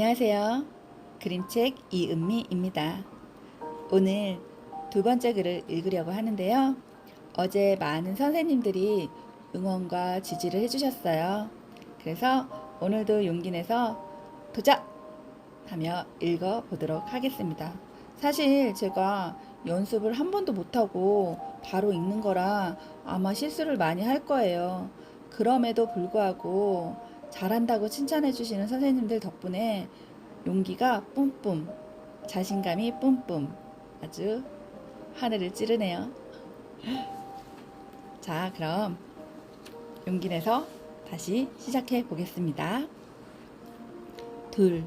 안녕하세요. 그림책 이은미입니다. 오늘 두 번째 글을 읽으려고 하는데요. 어제 많은 선생님들이 응원과 지지를 해주셨어요. 그래서 오늘도 용기 내서 도전! 하며 읽어보도록 하겠습니다. 사실 제가 연습을 한 번도 못하고 바로 읽는 거라 아마 실수를 많이 할 거예요. 그럼에도 불구하고 잘한다고 칭찬해 주시는 선생님들 덕분에 용기가 뿜뿜, 자신감이 뿜뿜, 아주 하늘을 찌르네요. 자, 그럼 용기 내서 다시 시작해 보겠습니다. 둘,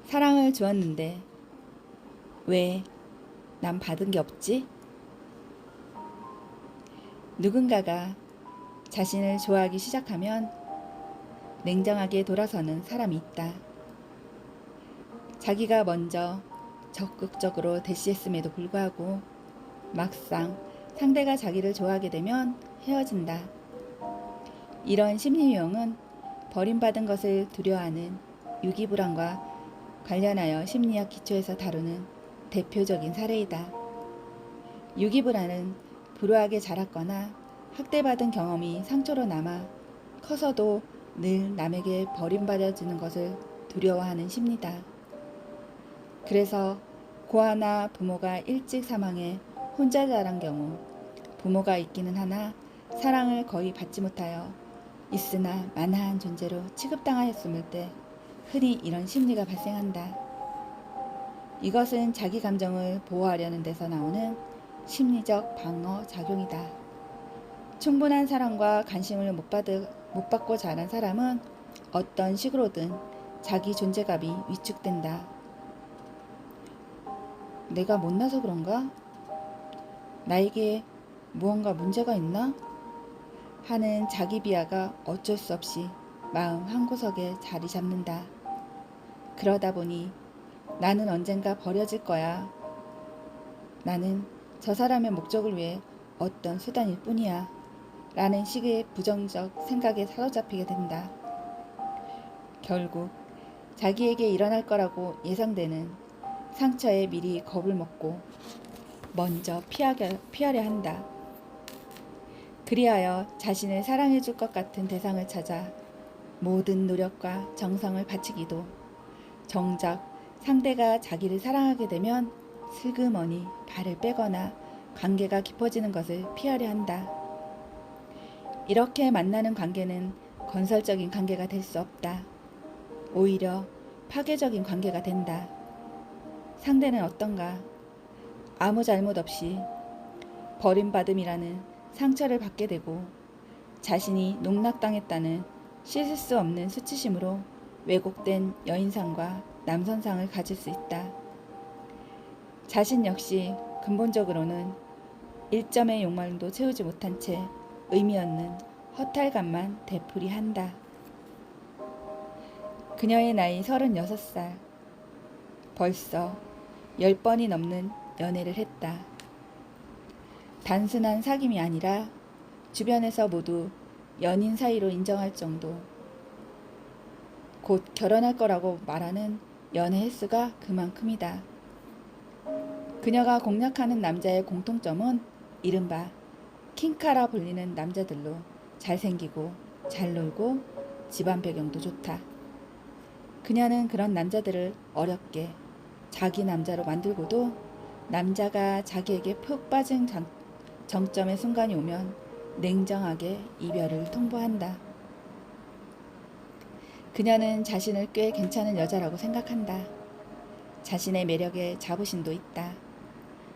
사랑을 주었는데 왜 난 받은 게 없지? 누군가가 자신을 좋아하기 시작하면 냉정하게 돌아서는 사람이 있다. 자기가 먼저 적극적으로 대시했음에도 불구하고 막상 상대가 자기를 좋아하게 되면 헤어진다. 이런 심리 유형은 버림받은 것을 두려워하는 유기불안과 관련하여 심리학 기초에서 다루는 대표적인 사례이다. 유기불안은 불우하게 자랐거나 학대받은 경험이 상처로 남아 커서도 늘 남에게 버림받아지는 것을 두려워하는 심리다. 그래서 고아나 부모가 일찍 사망해 혼자 자란 경우 부모가 있기는 하나 사랑을 거의 받지 못하여 있으나 만화한 존재로 취급당하였음을 때 흔히 이런 심리가 발생한다. 이것은 자기 감정을 보호하려는 데서 나오는 심리적 방어 작용이다. 충분한 사랑과 관심을 못 받고 자란 사람은 어떤 식으로든 자기 존재감이 위축된다. 내가 못나서 그런가? 나에게 무언가 문제가 있나? 하는 자기 비하가 어쩔 수 없이 마음 한구석에 자리 잡는다. 그러다 보니 나는 언젠가 버려질 거야. 나는 저 사람의 목적을 위해 어떤 수단일 뿐이야. 라는 식의 부정적 생각에 사로잡히게 된다. 결국 자기에게 일어날 거라고 예상되는 상처에 미리 겁을 먹고 먼저 피하려 한다. 그리하여 자신을 사랑해 줄 것 같은 대상을 찾아 모든 노력과 정성을 바치기도 정작 상대가 자기를 사랑하게 되면 슬그머니 발을 빼거나 관계가 깊어지는 것을 피하려 한다. 이렇게 만나는 관계는 건설적인 관계가 될 수 없다. 오히려 파괴적인 관계가 된다. 상대는 어떤가? 아무 잘못 없이 버림받음이라는 상처를 받게 되고 자신이 농락당했다는 씻을 수 없는 수치심으로 왜곡된 여인상과 남선상을 가질 수 있다. 자신 역시 근본적으로는 일점의 욕망도 채우지 못한 채 의미 없는 허탈감만 되풀이한다. 그녀의 나이 36살. 벌써 10번이 넘는 연애를 했다. 단순한 사귐이 아니라 주변에서 모두 연인 사이로 인정할 정도. 곧 결혼할 거라고 말하는 연애 횟수가 그만큼이다. 그녀가 공략하는 남자의 공통점은 이른바 킹카라 불리는 남자들로 잘생기고 잘 놀고 집안 배경도 좋다. 그녀는 그런 남자들을 어렵게 자기 남자로 만들고도 남자가 자기에게 푹 빠진 정점의 순간이 오면 냉정하게 이별을 통보한다. 그녀는 자신을 꽤 괜찮은 여자라고 생각한다. 자신의 매력에 자부심도 있다.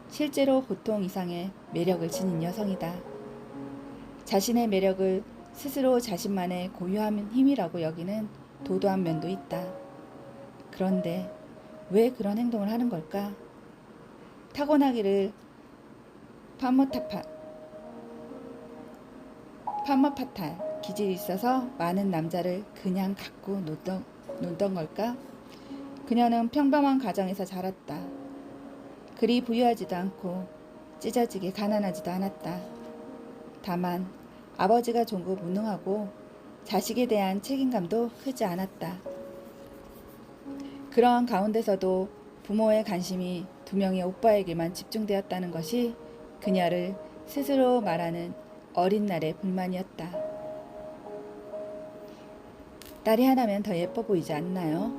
실제로 보통 이상의 매력을 지닌 여성이다. 자신의 매력을 스스로 자신만의 고유한 힘이라고 여기는 도도한 면도 있다. 그런데 왜 그런 행동을 하는 걸까? 타고나기를 파머파탈 기질이 있어서 많은 남자를 그냥 갖고 놀던 걸까? 그녀는 평범한 가정에서 자랐다. 그리 부유하지도 않고 찢어지게 가난하지도 않았다. 다만 아버지가 종고 무능하고 자식에 대한 책임감도 크지 않았다. 그런 가운데서도 부모의 관심이 두 명의 오빠에게만 집중되었다는 것이 그녀를 스스로 말하는 어린 날의 불만이었다. 딸이 하나면 더 예뻐 보이지 않나요?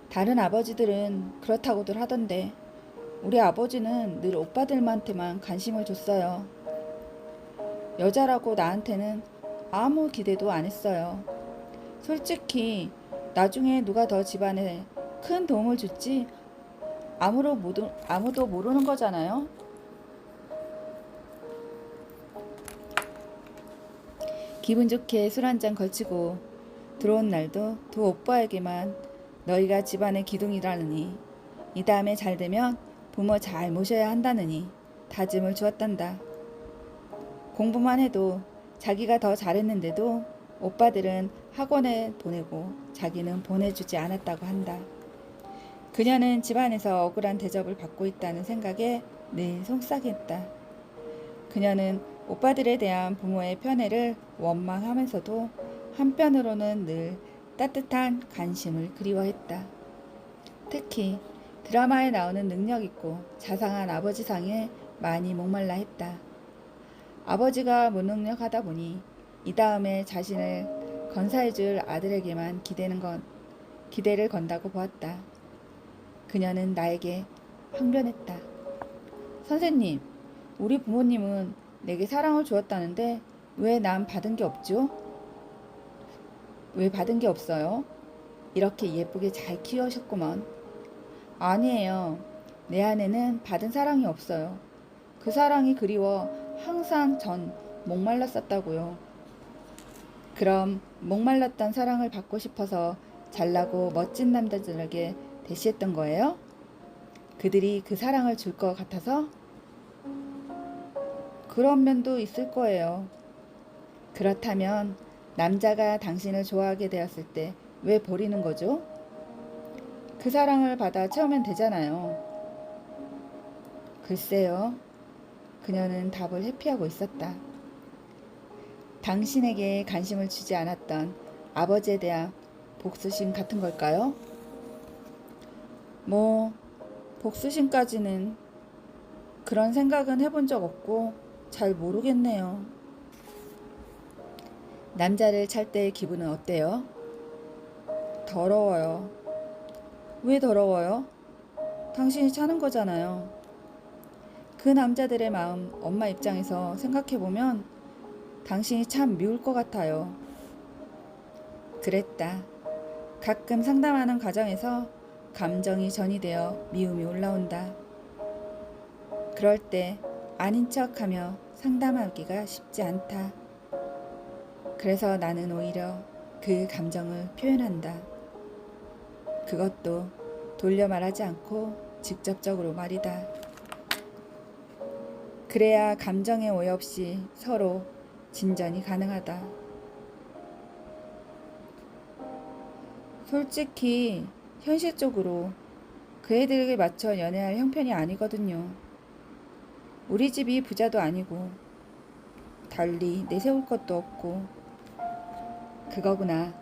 다른 아버지들은 그렇다고들 하던데 우리 아버지는 늘 오빠들한테만 관심을 줬어요. 여자라고 나한테는 아무 기대도 안 했어요. 솔직히 나중에 누가 더 집안에 큰 도움을 줄지 아무도 모르는 거잖아요. 기분 좋게 술 한잔 걸치고 들어온 날도 두 오빠에게만 너희가 집안의 기둥이라느니 이 다음에 잘 되면 부모 잘 모셔야 한다느니 다짐을 주었단다. 공부만 해도 자기가 더 잘했는데도 오빠들은 학원에 보내고 자기는 보내주지 않았다고 한다. 그녀는 집안에서 억울한 대접을 받고 있다는 생각에 늘 속삭였다. 그녀는 오빠들에 대한 부모의 편애를 원망하면서도 한편으로는 늘 따뜻한 관심을 그리워했다. 특히 드라마에 나오는 능력 있고 자상한 아버지상에 많이 목말라 했다. 아버지가 무능력하다 보니 이 다음에 자신을 건사해줄 아들에게만 기대를 건다고 보았다. 그녀는 나에게 항변했다. 선생님, 우리 부모님은 내게 사랑을 주었다는데 왜 난 받은 게 없죠? 왜 받은 게 없어요? 이렇게 예쁘게 잘 키우셨구먼. 아니에요. 내 안에는 받은 사랑이 없어요. 그 사랑이 그리워 항상 전 목말랐었다고요. 그럼 목말랐던 사랑을 받고 싶어서 잘나고 멋진 남자들에게 대시했던 거예요? 그들이 그 사랑을 줄 것 같아서? 그런 면도 있을 거예요. 그렇다면 남자가 당신을 좋아하게 되었을 때 왜 버리는 거죠? 그 사랑을 받아 채우면 되잖아요. 글쎄요. 그녀는 답을 회피하고 있었다. 당신에게 관심을 주지 않았던 아버지에 대한 복수심 같은 걸까요? 복수심까지는 그런 생각은 해본 적 없고 잘 모르겠네요. 남자를 찰 때의 기분은 어때요? 더러워요. 왜 더러워요? 당신이 차는 거잖아요. 그 남자들의 마음 엄마 입장에서 생각해보면 당신이 참 미울 것 같아요. 그랬다. 가끔 상담하는 과정에서 감정이 전이되어 미움이 올라온다. 그럴 때 아닌 척하며 상담하기가 쉽지 않다. 그래서 나는 오히려 그 감정을 표현한다. 그것도 돌려 말하지 않고 직접적으로 말이다. 그래야 감정의 오해 없이 서로 진전이 가능하다. 솔직히 현실적으로 그 애들에게 맞춰 연애할 형편이 아니거든요. 우리 집이 부자도 아니고 달리 내세울 것도 없고. 그거구나.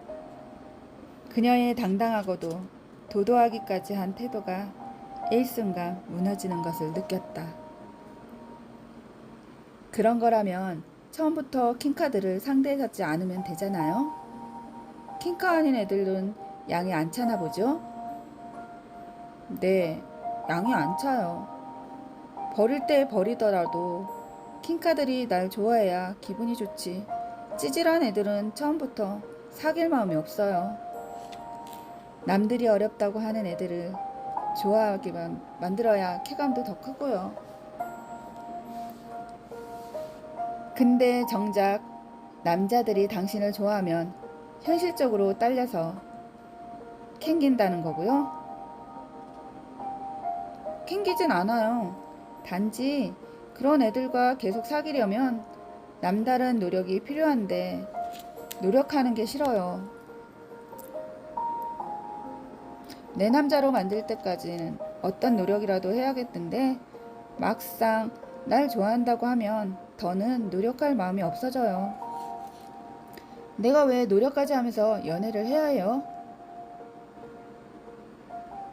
그녀의 당당하고도 도도하기까지 한 태도가 일순간 무너지는 것을 느꼈다. 그런 거라면 처음부터 킹카드를 상대하지 않으면 되잖아요. 킹카 아닌 애들은 양이 안 차나 보죠? 네, 양이 안 차요. 버릴 때 버리더라도 킹카들이 날 좋아해야 기분이 좋지. 찌질한 애들은 처음부터 사귈 마음이 없어요. 남들이 어렵다고 하는 애들을 좋아하기만 만들어야 쾌감도 더 크고요. 근데 정작 남자들이 당신을 좋아하면 현실적으로 딸려서 캥긴다는 거고요. 캥기진 않아요. 단지 그런 애들과 계속 사귀려면 남다른 노력이 필요한데 노력하는 게 싫어요. 내 남자로 만들 때까지는 어떤 노력이라도 해야겠던데 막상 날 좋아한다고 하면 더는 노력할 마음이 없어져요. 내가 왜 노력까지 하면서 연애를 해야 해요?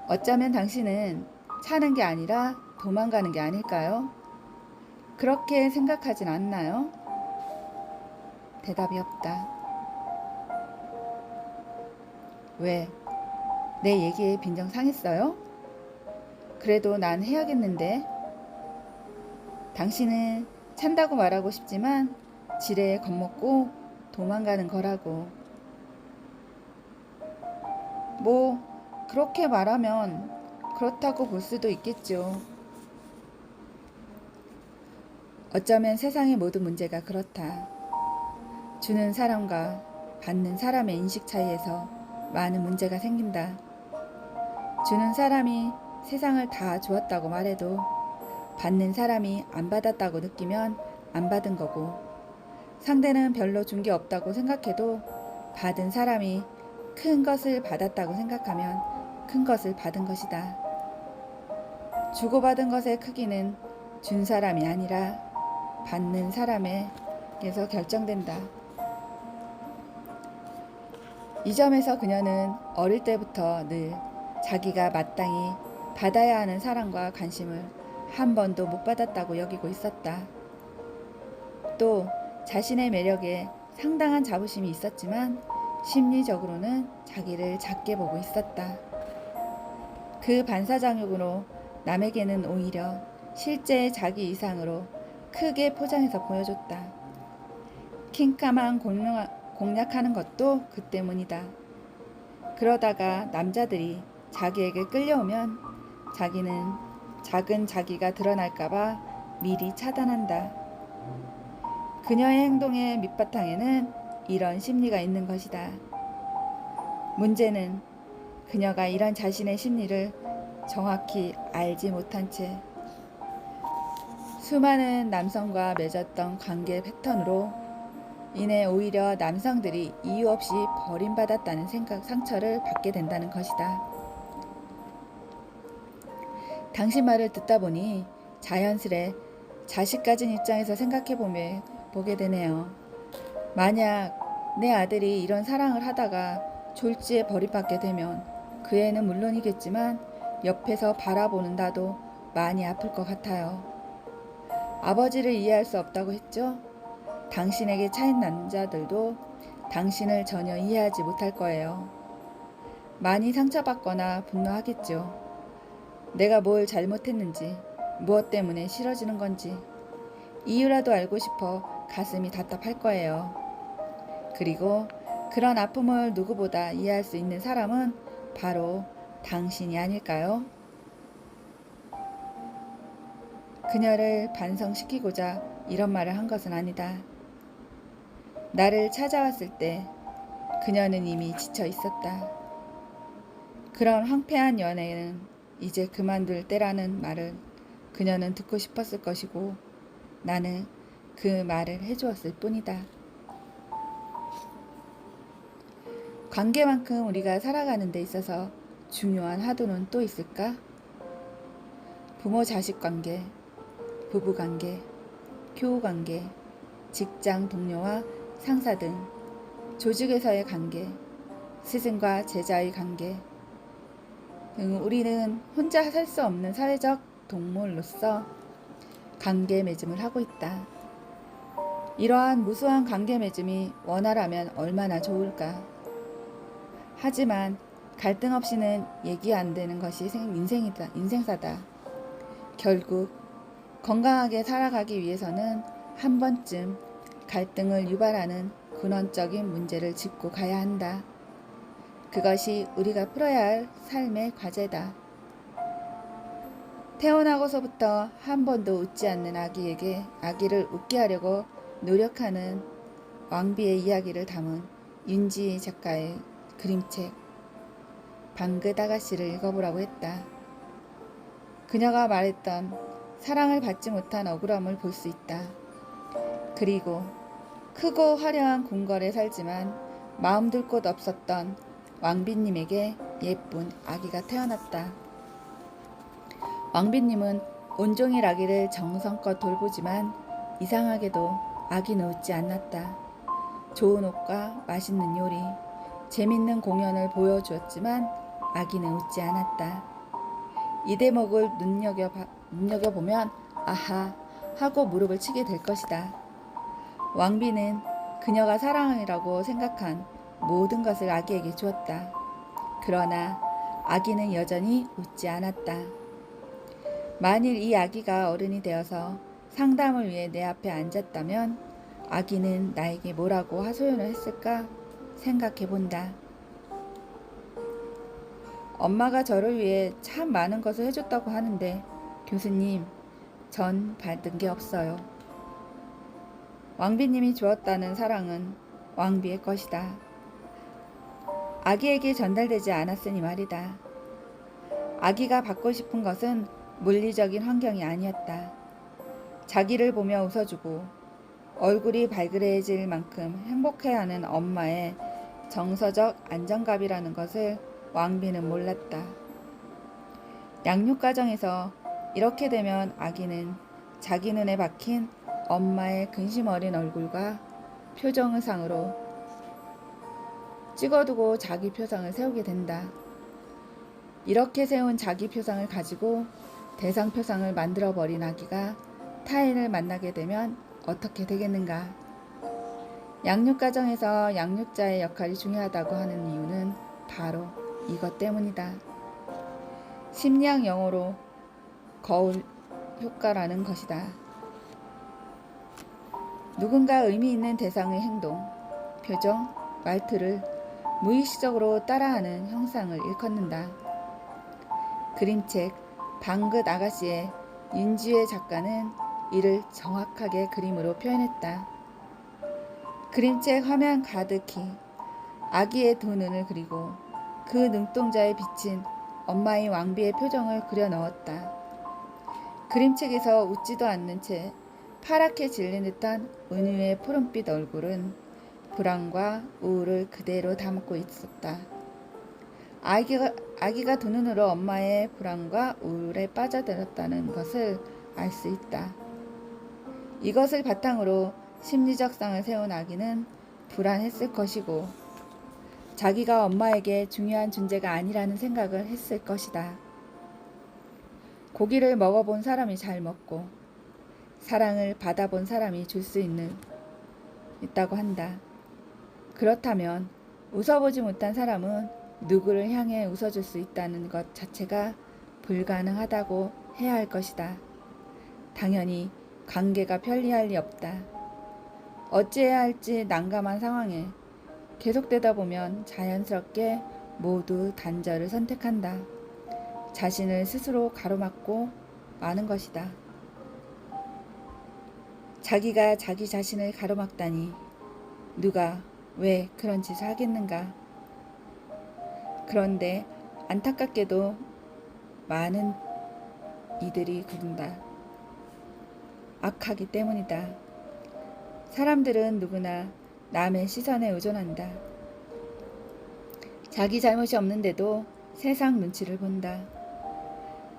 어쩌면 당신은 사는 게 아니라 도망가는 게 아닐까요? 그렇게 생각하진 않나요? 대답이 없다. 왜? 내 얘기에 빈정 상했어요? 그래도 난 해야겠는데. 당신은 찬다고 말하고 싶지만 지레에 겁먹고 도망가는 거라고. 뭐 그렇게 말하면 그렇다고 볼 수도 있겠죠. 어쩌면 세상의 모든 문제가 그렇다. 주는 사람과 받는 사람의 인식 차이에서 많은 문제가 생긴다. 주는 사람이 세상을 다 주었다고 말해도 받는 사람이 안 받았다고 느끼면 안 받은 거고, 상대는 별로 준 게 없다고 생각해도 받은 사람이 큰 것을 받았다고 생각하면 큰 것을 받은 것이다. 주고받은 것의 크기는 준 사람이 아니라 받는 사람에게서 결정된다. 이 점에서 그녀는 어릴 때부터 늘 자기가 마땅히 받아야 하는 사랑과 관심을 한 번도 못 받았다고 여기고 있었다. 또 자신의 매력에 상당한 자부심이 있었지만 심리적으로는 자기를 작게 보고 있었다. 그 반사작용으로 남에게는 오히려 실제의 자기 이상으로 크게 포장해서 보여줬다. 킹카만 공략하는 것도 그 때문이다. 그러다가 남자들이 자기에게 끌려오면 자기는 작은 자기가 드러날까봐 미리 차단한다. 그녀의 행동의 밑바탕에는 이런 심리가 있는 것이다. 문제는 그녀가 이런 자신의 심리를 정확히 알지 못한 채 수많은 남성과 맺었던 관계 패턴으로 인해 오히려 남성들이 이유 없이 버림받았다는 상처를 받게 된다는 것이다. 당신 말을 듣다 보니 자연스레 자식 가진 입장에서 생각해 보게 되네요. 만약 내 아들이 이런 사랑을 하다가 졸지에 버림받게 되면 그 애는 물론이겠지만 옆에서 바라보는 나도 많이 아플 것 같아요. 아버지를 이해할 수 없다고 했죠? 당신에게 차인 남자들도 당신을 전혀 이해하지 못할 거예요. 많이 상처받거나 분노하겠죠. 내가 뭘 잘못했는지, 무엇 때문에 싫어지는 건지 이유라도 알고 싶어 가슴이 답답할 거예요. 그리고 그런 아픔을 누구보다 이해할 수 있는 사람은 바로 당신이 아닐까요? 그녀를 반성시키고자 이런 말을 한 것은 아니다. 나를 찾아왔을 때 그녀는 이미 지쳐 있었다. 그런 황폐한 연애는 이제 그만둘 때라는 말을 그녀는 듣고 싶었을 것이고 나는 그 말을 해주었을 뿐이다. 관계만큼 우리가 살아가는 데 있어서 중요한 화두는 또 있을까? 부모-자식 관계, 부부관계, 교우관계, 직장 동료와 상사 등 조직에서의 관계, 스승과 제자의 관계 등 우리는 혼자 살 수 없는 사회적 동물로서 관계 맺음을 하고 있다. 이러한 무수한 관계 맺음이 원활하면 얼마나 좋을까. 하지만 갈등 없이는 얘기 안 되는 것이 인생사다. 결국 건강하게 살아가기 위해서는 한 번쯤 갈등을 유발하는 근원적인 문제를 짚고 가야 한다. 그것이 우리가 풀어야 할 삶의 과제다. 태어나고서부터 한 번도 웃지 않는 아기에게 아기를 웃게 하려고 노력하는 왕비의 이야기를 담은 윤지희 작가의 그림책 방긋 아가씨를 읽어보라고 했다. 그녀가 말했던 사랑을 받지 못한 억울함을 볼 수 있다. 그리고 크고 화려한 궁궐에 살지만 마음 둘 곳 없었던 왕비님에게 예쁜 아기가 태어났다. 왕비님은 온종일 아기를 정성껏 돌보지만 이상하게도 아기는 웃지 않았다. 좋은 옷과 맛있는 요리, 재밌는 공연을 보여주었지만 아기는 웃지 않았다. 이 대목을 눈여겨보면 아하 하고 무릎을 치게 될 것이다. 왕비는 그녀가 사랑이라고 생각한 모든 것을 아기에게 주었다. 그러나 아기는 여전히 웃지 않았다. 만일 이 아기가 어른이 되어서 상담을 위해 내 앞에 앉았다면 아기는 나에게 뭐라고 하소연을 했을까 생각해 본다. 엄마가 저를 위해 참 많은 것을 해줬다고 하는데 교수님, 전 받은 게 없어요. 왕비님이 주었다는 사랑은 왕비의 것이다. 아기에게 전달되지 않았으니 말이다. 아기가 받고 싶은 것은 물리적인 환경이 아니었다. 자기를 보며 웃어주고 얼굴이 발그레해질 만큼 행복해하는 엄마의 정서적 안정감이라는 것을 왕비는 몰랐다. 양육 과정에서 이렇게 되면 아기는 자기 눈에 박힌 엄마의 근심 어린 얼굴과 표정상으로 찍어두고 자기 표상을 세우게 된다. 이렇게 세운 자기 표상을 가지고 대상 표상을 만들어버린 아기가 타인을 만나게 되면 어떻게 되겠는가? 양육 과정에서 양육자의 역할이 중요하다고 하는 이유는 바로 이것 때문이다. 심리학 용어로 거울 효과라는 것이다. 누군가 의미 있는 대상의 행동, 표정, 말투를 무의식적으로 따라하는 형상을 일컫는다. 그림책 방긋 아가씨의 윤지혜 작가는 이를 정확하게 그림으로 표현했다. 그림책 화면 가득히 아기의 두 눈을 그리고 그 눈동자에 비친 엄마의 왕비의 표정을 그려 넣었다. 그림책에서 웃지도 않는 채 파랗게 질린 듯한 은유의 푸른빛 얼굴은 불안과 우울을 그대로 담고 있었다. 아기가 두 눈으로 엄마의 불안과 우울에 빠져들었다는 것을 알 수 있다. 이것을 바탕으로 심리적 상을 세운 아기는 불안했을 것이고 자기가 엄마에게 중요한 존재가 아니라는 생각을 했을 것이다. 고기를 먹어본 사람이 잘 먹고 사랑을 받아본 사람이 줄 수 있다고 한다. 그렇다면 웃어보지 못한 사람은 누구를 향해 웃어줄 수 있다는 것 자체가 불가능하다고 해야 할 것이다. 당연히 관계가 편리할 리 없다. 어찌해야 할지 난감한 상황에 계속되다 보면 자연스럽게 모두 단절을 선택한다. 자신을 스스로 가로막고 마는 것이다. 자기가 자기 자신을 가로막다니 누가 왜 그런 짓을 하겠는가? 그런데 안타깝게도 많은 이들이 그런다. 악하기 때문이다. 사람들은 누구나 남의 시선에 의존한다. 자기 잘못이 없는데도 세상 눈치를 본다.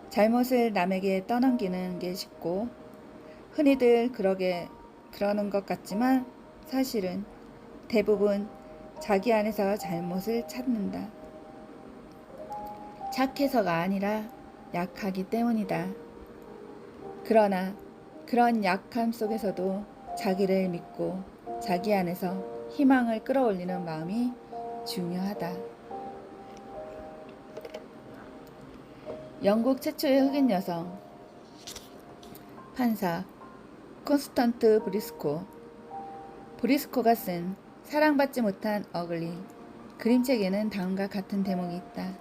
잘못을 남에게 떠넘기는 게 쉽고 흔히들 그러는 것 같지만 사실은 대부분 자기 안에서 잘못을 찾는다. 착해서가 아니라 약하기 때문이다. 그러나 그런 약함 속에서도 자기를 믿고 자기 안에서 희망을 끌어올리는 마음이 중요하다. 영국 최초의 흑인 여성 판사 콘스턴트 브리스코가 쓴 사랑받지 못한 어글리 그림책에는 다음과 같은 대목이 있다.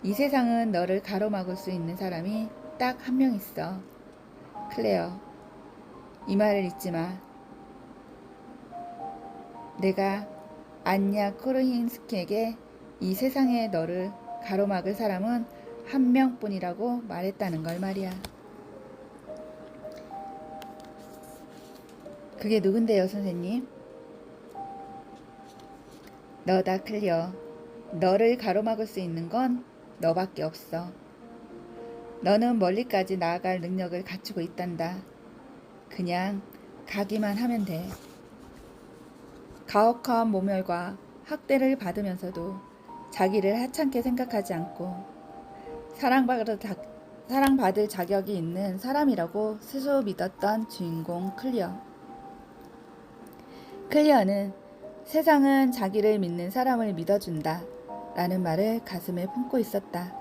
이 세상은 너를 가로막을 수 있는 사람이 딱 한 명 있어. 클레어, 이 말을 잊지 마. 내가 안냐 코르힌스키에게 이 세상에 너를 가로막을 사람은 한 명뿐이라고 말했다는 걸 말이야. 그게 누군데요, 선생님? 너다, 클리어. 너를 가로막을 수 있는 건 너밖에 없어. 너는 멀리까지 나아갈 능력을 갖추고 있단다. 그냥 가기만 하면 돼. 가혹한 모멸과 학대를 받으면서도 자기를 하찮게 생각하지 않고 사랑받을 자격이 있는 사람이라고 스스로 믿었던 주인공 클리어. 클리어는 세상은 자기를 믿는 사람을 믿어준다 라는 말을 가슴에 품고 있었다.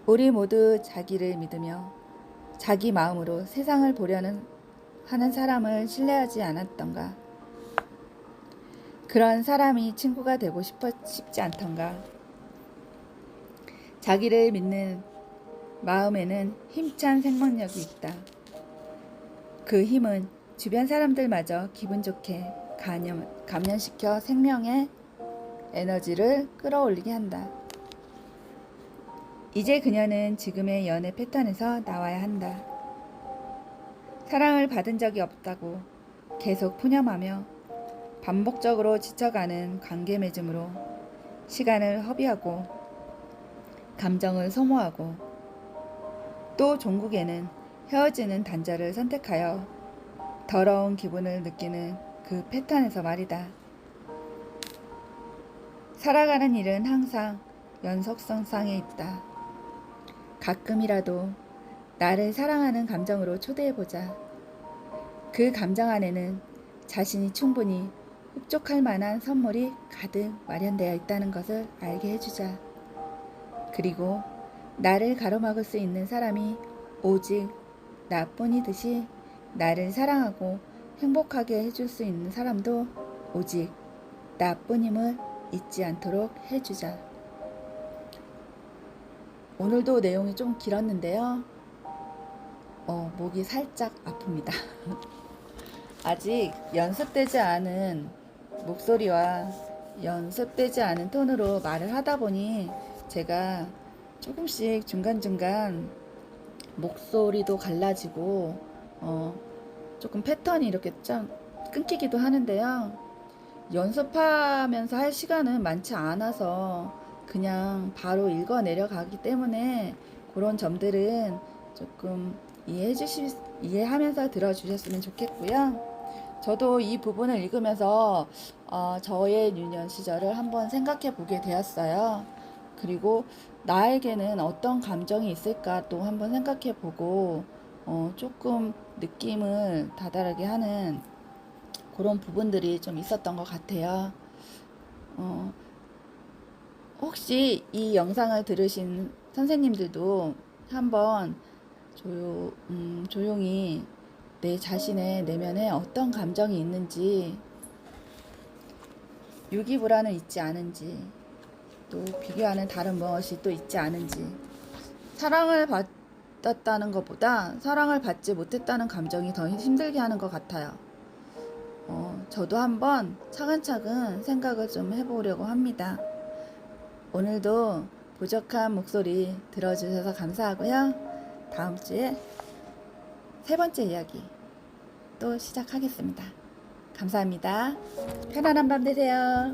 우리 모두 자기를 믿으며 자기 마음으로 세상을 보려는 하는 사람을 신뢰하지 않았던가. 그런 사람이 친구가 되고 싶지 않던가. 자기를 믿는 마음에는 힘찬 생명력이 있다. 그 힘은 주변 사람들마저 기분 좋게 감염시켜 생명의 에너지를 끌어올리게 한다. 이제 그녀는 지금의 연애 패턴에서 나와야 한다. 사랑을 받은 적이 없다고 계속 푸념하며 반복적으로 지쳐가는 관계 맺음으로 시간을 허비하고 감정을 소모하고 또 종국에는 헤어지는 단절을 선택하여 더러운 기분을 느끼는 그 패턴에서 말이다. 살아가는 일은 항상 연속성상에 있다. 가끔이라도 나를 사랑하는 감정으로 초대해보자. 그 감정 안에는 자신이 충분히 흡족할 만한 선물이 가득 마련되어 있다는 것을 알게 해주자. 그리고 나를 가로막을 수 있는 사람이 오직 나뿐이듯이 나를 사랑하고 행복하게 해줄 수 있는 사람도 오직 나뿐임을 잊지 않도록 해주자. 오늘도 내용이 좀 길었는데요. 목이 살짝 아픕니다. 아직 연습되지 않은 목소리와 연습되지 않은 톤으로 말을 하다 보니 제가 조금씩 중간중간 목소리도 갈라지고 조금 패턴이 이렇게 좀 끊기기도 하는데요. 연습하면서 할 시간은 많지 않아서 그냥 바로 읽어 내려가기 때문에 그런 점들은 조금 이해하면서 들어주셨으면 좋겠고요. 저도 이 부분을 읽으면서 저의 유년 시절을 한번 생각해 보게 되었어요. 그리고 나에게는 어떤 감정이 있을까 또 한번 생각해 보고 조금 느낌을 다다르게 하는 그런 부분들이 좀 있었던 것 같아요. 혹시 이 영상을 들으신 선생님들도 한번 조용히 내 자신의 내면에 어떤 감정이 있는지, 유기불안은 있지 않은지, 또 비교하는 다른 무엇이 또 있지 않은지, 사랑을 받았다는 것보다 사랑을 받지 못했다는 감정이 더 힘들게 하는 것 같아요. 저도 한번 차근차근 생각을 좀 해보려고 합니다. 오늘도 부족한 목소리 들어주셔서 감사하고요. 다음 주에 세 번째 이야기 또 시작하겠습니다. 감사합니다. 편안한 밤 되세요.